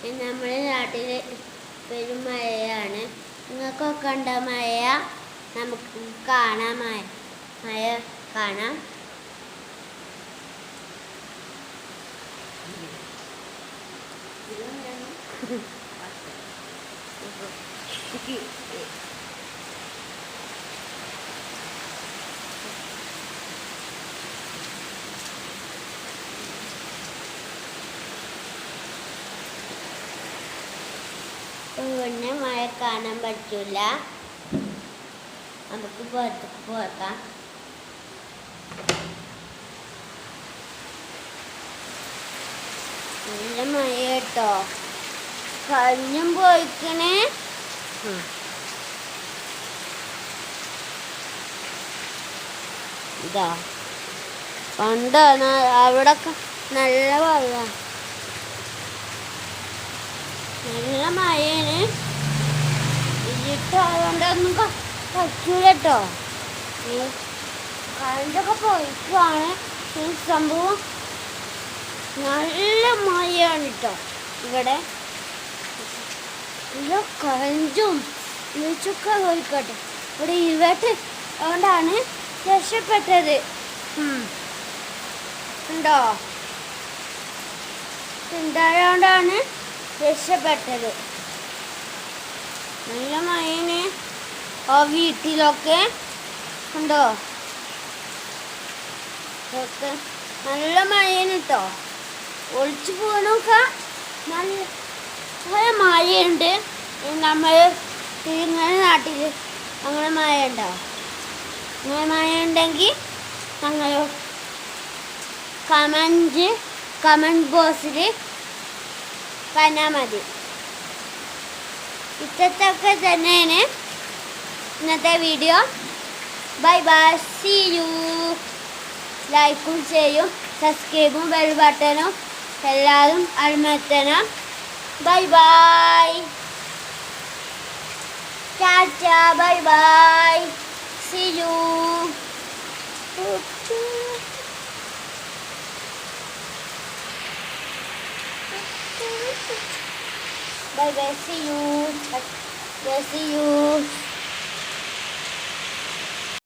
നമ്മുടെ നാട്ടിൽ പെരുമഴയാണ്. നിങ്ങൾക്കൊക്കെ ഉണ്ടോ മഴ? നമുക്ക് കാണാം, മഴ കാണാം. പിന്നെ മഴ കാണാൻ പറ്റില്ല. നമുക്ക് പുറത്തേക്ക് പോകാം. നല്ല മഴ കേട്ടോ, കഴിഞ്ഞും പോയിക്കണേ. ഇതാ പണ്ടാണ് അവിടെ നല്ല വെള്ളം, നല്ല മഴയാണ്. ഇരുട്ടായതുകൊണ്ടൊന്നും പറ്റൂല കേട്ടോ. കറണ്ടൊക്കെ പോയിട്ടാണ് ഈ സംഭവം. നല്ല മഴയാണ് കേട്ടോ ഇവിടെ. നല്ല കറണ്ടും വിളിച്ചൊക്കെ പോയിക്കോട്ടെ. ഇവിടെ ഇവട്ട് അതുകൊണ്ടാണ് രക്ഷപ്പെട്ടത്. ഉണ്ടോ? ഉണ്ടായതുകൊണ്ടാണ് രക്ഷപ്പെട്ടത്. നല്ല മഴയാണ് ആ വീട്ടിലൊക്കെ. ഉണ്ടോ? ഇതൊക്കെ നല്ല മഴയാണ് കേട്ടോ. ഒളിച്ചു പോകാനൊക്കെ നല്ല മഴയുണ്ട്. നമ്മൾ ഇങ്ങനെ നാട്ടിൽ അങ്ങനെ മഴ ഉണ്ടാവും. അങ്ങനെ മഴ ഉണ്ടെങ്കിൽ ഞങ്ങൾ കമൻറ്റ് ബോക്സിൽ പറഞ്ഞാൽ മതി. ഇത്രയൊക്കെ തന്നെയാണ് ഇന്നത്തെ video. Bye bye, see you. ലൈക്കും ചെയ്യും, സബ്സ്ക്രൈബും ബെൽ ബട്ടണും എല്ലാവരും അമർത്തണം. Bye bye, tata, bye bye, see you. Bye bye, see you.